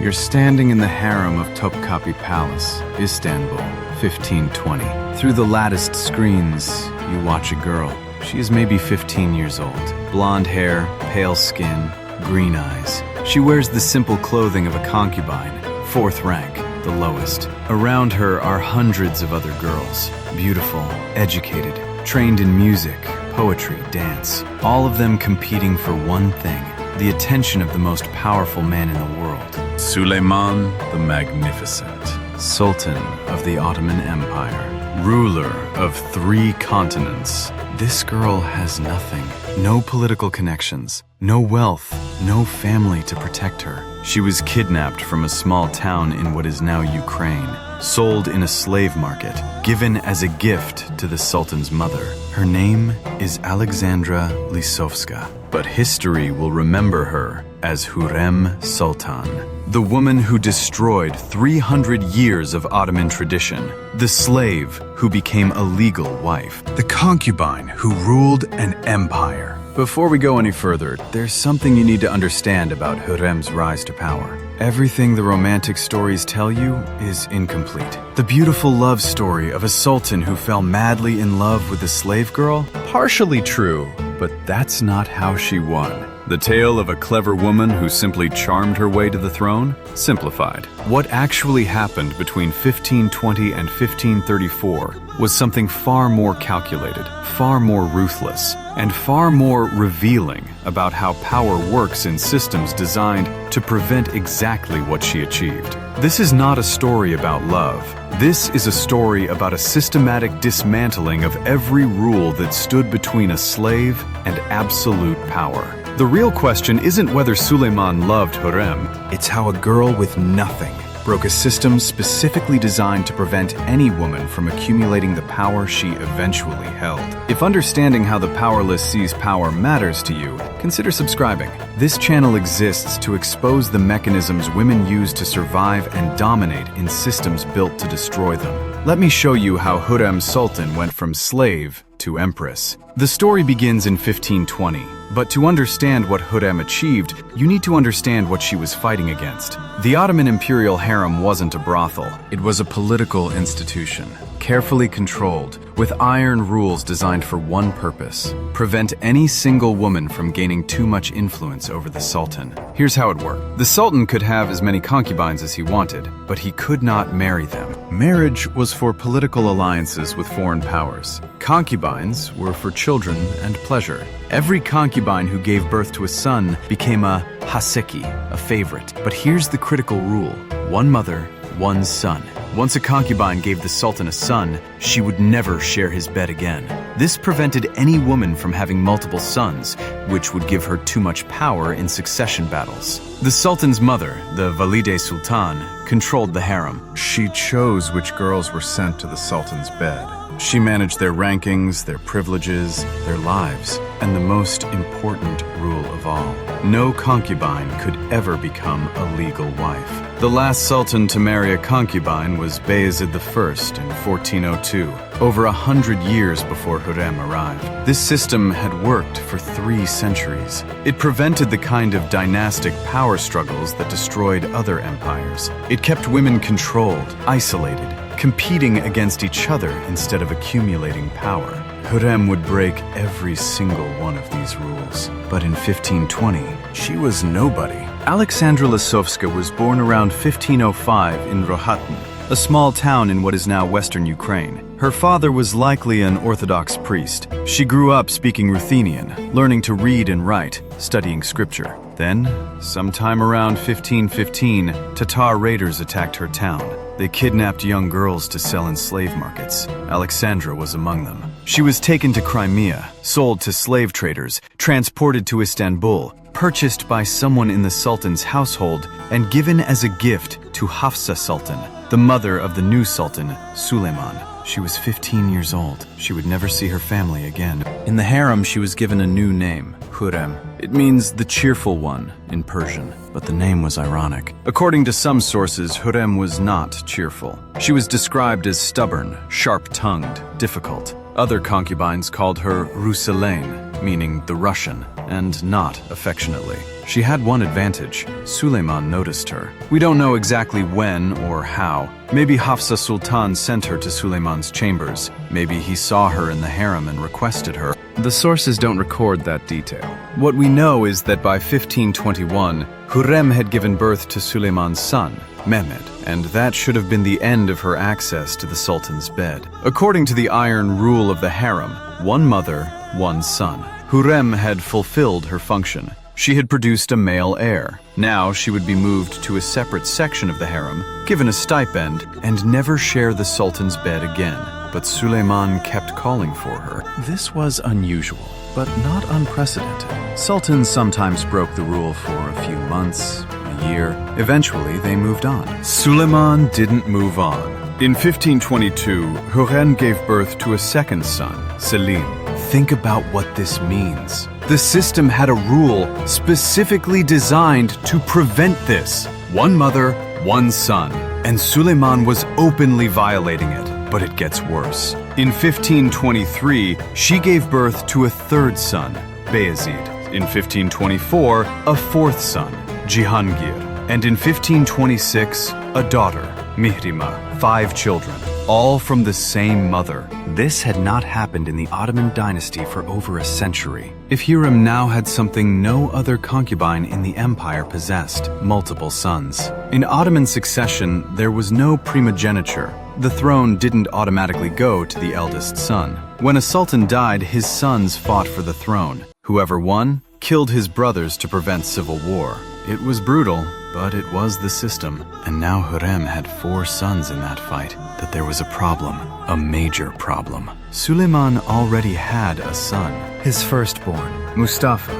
You're standing in the harem of Topkapi Palace, Istanbul, 1520. Through the latticed screens, you watch a girl. She is maybe 15 years old. Blonde hair, pale skin, green eyes. She wears the simple clothing of a concubine, 4th rank, the lowest. Around her are hundreds of other girls, beautiful, educated, trained in music, poetry, dance, all of them competing for one thing, the attention of the most powerful man in the world. Suleiman the Magnificent, Sultan of the Ottoman Empire, ruler of 3 continents. This girl has nothing, no political connections, no wealth, no family to protect her. She was kidnapped from a small town in what is now Ukraine, sold in a slave market, given as a gift to the Sultan's mother. Her name is Aleksandra Lisovska, but history will remember her as Hurrem Sultan, the woman who destroyed 300 years of Ottoman tradition, the slave who became a legal wife, the concubine who ruled an empire. Before we go any further, there's something you need to understand about Hurrem's rise to power. Everything the romantic stories tell you is incomplete. The beautiful love story of a sultan who fell madly in love with a slave girl? Partially true, but that's not how she won. The tale of a clever woman who simply charmed her way to the throne? Simplified. What actually happened between 1520 and 1534 was something far more calculated, far more ruthless, and far more revealing about how power works in systems designed to prevent exactly what she achieved. This is not a story about love. This is a story about a systematic dismantling of every rule that stood between a slave and absolute power. The real question isn't whether Suleiman loved Hurrem, it's how a girl with nothing broke a system specifically designed to prevent any woman from accumulating the power she eventually held. If understanding how the powerless seize power matters to you, consider subscribing. This channel exists to expose the mechanisms women use to survive and dominate in systems built to destroy them. Let me show you how Hurrem Sultan went from slave to empress. The story begins in 1520, but to understand what Hurrem achieved, you need to understand what she was fighting against. The Ottoman imperial harem wasn't a brothel. It was a political institution, carefully controlled, with iron rules designed for one purpose: prevent any single woman from gaining too much influence over the sultan. Here's how it worked. The sultan could have as many concubines as he wanted, but he could not marry them. Marriage was for political alliances with foreign powers. Concubines were for children and pleasure. Every concubine who gave birth to a son became a haseki, a favorite. But here's the critical rule: one mother, one son. Once a concubine gave the sultan a son, she would never share his bed again. This prevented any woman from having multiple sons, which would give her too much power in succession battles. The sultan's mother, the Valide Sultan, controlled the harem. She chose which girls were sent to the sultan's bed. She managed their rankings, their privileges, their lives, and the most important rule of all: no concubine could ever become a legal wife. The last sultan to marry a concubine was Bayezid I in 1402, over 100 years before Hurrem arrived. This system had worked for 3 centuries. It prevented the kind of dynastic power struggles that destroyed other empires. It kept women controlled, isolated, competing against each other instead of accumulating power. Hurrem would break every single one of these rules. But in 1520, she was nobody. Aleksandra Lisovska was born around 1505 in Rohatyn, a small town in what is now western Ukraine. Her father was likely an Orthodox priest. She grew up speaking Ruthenian, learning to read and write, studying scripture. Then, sometime around 1515, Tatar raiders attacked her town. They kidnapped young girls to sell in slave markets. Aleksandra was among them. She was taken to Crimea, sold to slave traders, transported to Istanbul, purchased by someone in the Sultan's household, and given as a gift to Hafsa Sultan, the mother of the new Sultan, Suleiman. She was 15 years old. She would never see her family again. In the harem, she was given a new name, Hurrem. It means the cheerful one in Persian, but the name was ironic. According to some sources, Hurrem was not cheerful. She was described as stubborn, sharp-tongued, difficult. Other concubines called her Ruselaine, meaning the Russian, and not affectionately. She had one advantage. Suleiman noticed her. We don't know exactly when or how. Maybe Hafsa Sultan sent her to Suleiman's chambers. Maybe he saw her in the harem and requested her. The sources don't record that detail. What we know is that by 1521, Hurrem had given birth to Suleiman's son, Mehmed, and that should have been the end of her access to the Sultan's bed. According to the iron rule of the harem, one mother, one son. Hurrem had fulfilled her function. She had produced a male heir. Now she would be moved to a separate section of the harem, given a stipend, and never share the Sultan's bed again. But Suleiman kept calling for her. This was unusual, but not unprecedented. Sultans sometimes broke the rule for a few months, a year. Eventually, they moved on. Suleiman didn't move on. In 1522, Hurrem gave birth to a second son, Selim. Think about what this means. The system had a rule specifically designed to prevent this. One mother, one son. And Suleiman was openly violating it. But it gets worse. In 1523, she gave birth to a third son, Bayezid. In 1524, a fourth son, Jihangir. And in 1526, a daughter, Mihrima. 5 children, all from the same mother. This had not happened in the Ottoman dynasty for over a century. If Hurrem now had something no other concubine in the empire possessed, multiple sons. In Ottoman succession, there was no primogeniture. The throne didn't automatically go to the eldest son. When a sultan died, his sons fought for the throne. Whoever won, killed his brothers to prevent civil war. It was brutal, but it was the system. And now Hurrem had 4 sons in that fight. That there was a problem, a major problem. Suleiman already had a son, his firstborn, Mustafa.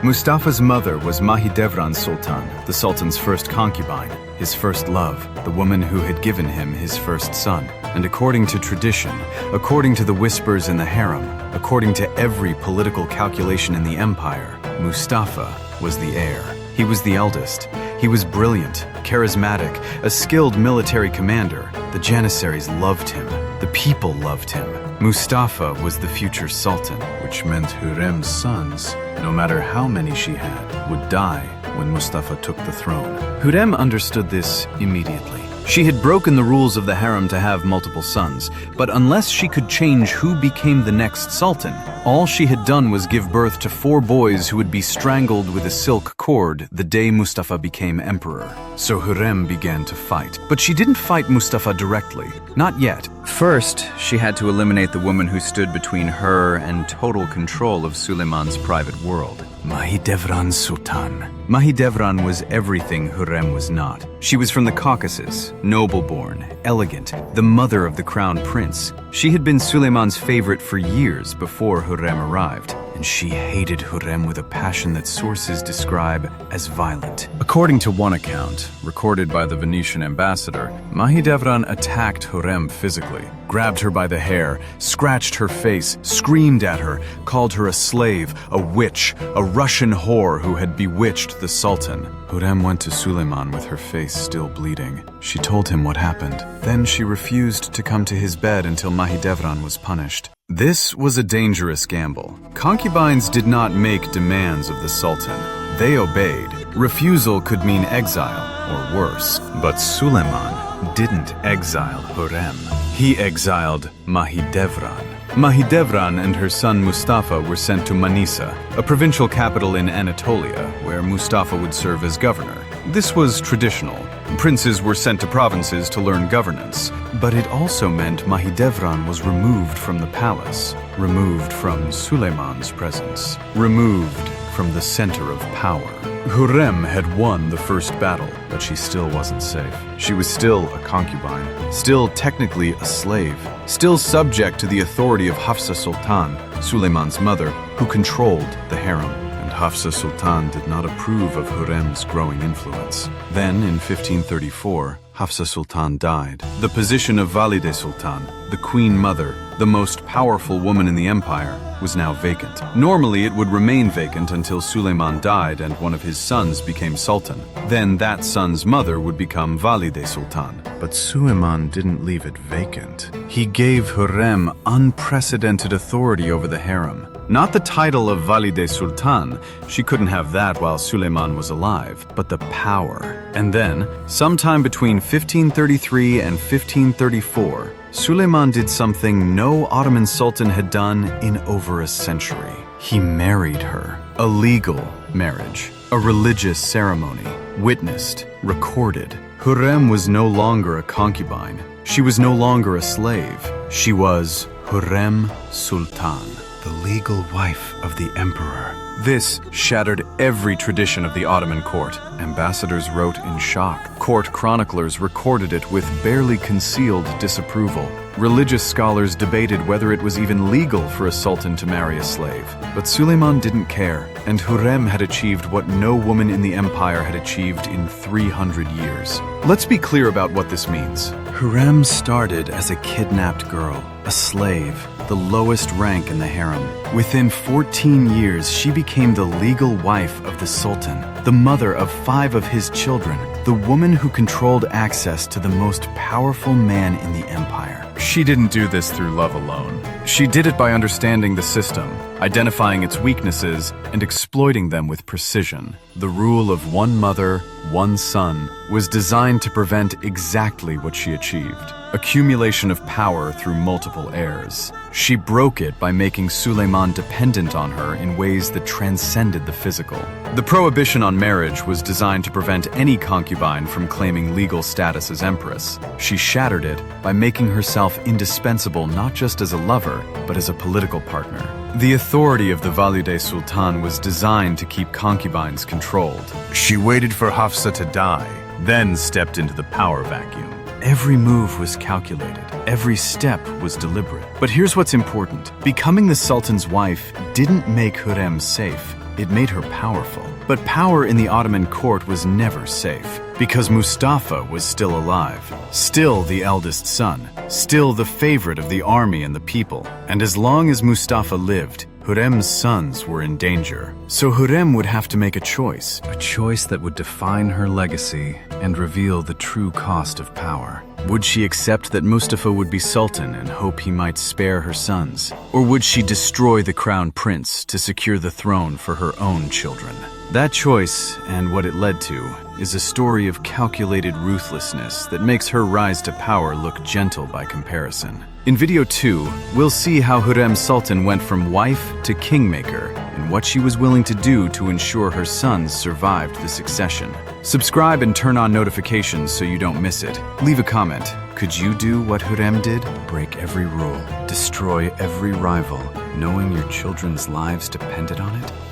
Mustafa's mother was Mahidevran Sultan, the Sultan's first concubine, his first love, the woman who had given him his first son. And according to tradition, according to the whispers in the harem, according to every political calculation in the empire, Mustafa was the heir. He was the eldest. He was brilliant, charismatic, a skilled military commander. The Janissaries loved him. The people loved him. Mustafa was the future sultan, which meant Hurrem's sons, no matter how many she had, would die when Mustafa took the throne. Hurrem understood this immediately. She had broken the rules of the harem to have multiple sons, but unless she could change who became the next sultan, all she had done was give birth to 4 boys who would be strangled with a silk cord the day Mustafa became emperor. So Hurrem began to fight. But she didn't fight Mustafa directly. Not yet. First, she had to eliminate the woman who stood between her and total control of Suleiman's private world. Mahidevran Sultan. Mahidevran was everything Hurrem was not. She was from the Caucasus, noble-born, elegant, the mother of the crown prince. She had been Suleiman's favorite for years before Hurrem arrived, and she hated Hurrem with a passion that sources describe as violent. According to one account, recorded by the Venetian ambassador, Mahidevran attacked Hurrem physically, grabbed her by the hair, scratched her face, screamed at her, called her a slave, a witch, a Russian whore who had bewitched the Sultan. Hurrem went to Suleiman with her face still bleeding. She told him what happened. Then she refused to come to his bed until Mahidevran was punished. This was a dangerous gamble. Concubines did not make demands of the Sultan. They obeyed. Refusal could mean exile, or worse. But Suleiman didn't exile Hurrem. He exiled Mahidevran. Mahidevran and her son Mustafa were sent to Manisa, a provincial capital in Anatolia, where Mustafa would serve as governor. This was traditional. Princes were sent to provinces to learn governance. But it also meant Mahidevran was removed from the palace, removed from Suleiman's presence, removed from the center of power. Hurrem had won the first battle, but she still wasn't safe. She was still a concubine, still technically a slave, still subject to the authority of Hafsa Sultan, Suleiman's mother, who controlled the harem. And Hafsa Sultan did not approve of Hurrem's growing influence. Then, in 1534, Hafsa Sultan died. The position of Valide Sultan, the queen mother, the most powerful woman in the empire, was now vacant. Normally, it would remain vacant until Suleiman died and one of his sons became sultan. Then that son's mother would become Valide Sultan. But Suleiman didn't leave it vacant. He gave Hurrem unprecedented authority over the harem. Not the title of Valide Sultan, she couldn't have that while Suleiman was alive, but the power. And then, sometime between 1533 and 1534, Suleiman did something no Ottoman Sultan had done in over a century. He married her. A legal marriage. A religious ceremony. Witnessed. Recorded. Hurrem was no longer a concubine. She was no longer a slave. She was Hurrem Sultan, the legal wife of the emperor. This shattered every tradition of the Ottoman court. Ambassadors wrote in shock. Court chroniclers recorded it with barely concealed disapproval. Religious scholars debated whether it was even legal for a sultan to marry a slave. But Suleiman didn't care, and Hurrem had achieved what no woman in the empire had achieved in 300 years. Let's be clear about what this means. Hurrem started as a kidnapped girl, a slave, the lowest rank in the harem. Within 14 years, she became the legal wife of the sultan, the mother of 5 of his children, the woman who controlled access to the most powerful man in the empire. She didn't do this through love alone. She did it by understanding the system, identifying its weaknesses, and exploiting them with precision. The rule of one mother, one son was designed to prevent exactly what she achieved: accumulation of power through multiple heirs. She broke it by making Suleiman dependent on her in ways that transcended the physical. The prohibition on marriage was designed to prevent any concubine from claiming legal status as empress. She shattered it by making herself indispensable not just as a lover, but as a political partner. The authority of the Valide Sultan was designed to keep concubines controlled. She waited for Hafsa to die, then stepped into the power vacuum. Every move was calculated. Every step was deliberate. But here's what's important. Becoming the Sultan's wife didn't make Hurrem safe. It made her powerful. But power in the Ottoman court was never safe, because Mustafa was still alive, still the eldest son, still the favorite of the army and the people. And as long as Mustafa lived, Hurrem's sons were in danger. So Hurrem would have to make a choice that would define her legacy and reveal the true cost of power. Would she accept that Mustafa would be sultan and hope he might spare her sons? Or would she destroy the crown prince to secure the throne for her own children? That choice, and what it led to, is a story of calculated ruthlessness that makes her rise to power look gentle by comparison. In video 2, we'll see how Hurrem Sultan went from wife to kingmaker and what she was willing to do to ensure her sons survived the succession. Subscribe and turn on notifications so you don't miss it. Leave a comment. Could you do what Hurrem did? Break every rule, destroy every rival, knowing your children's lives depended on it?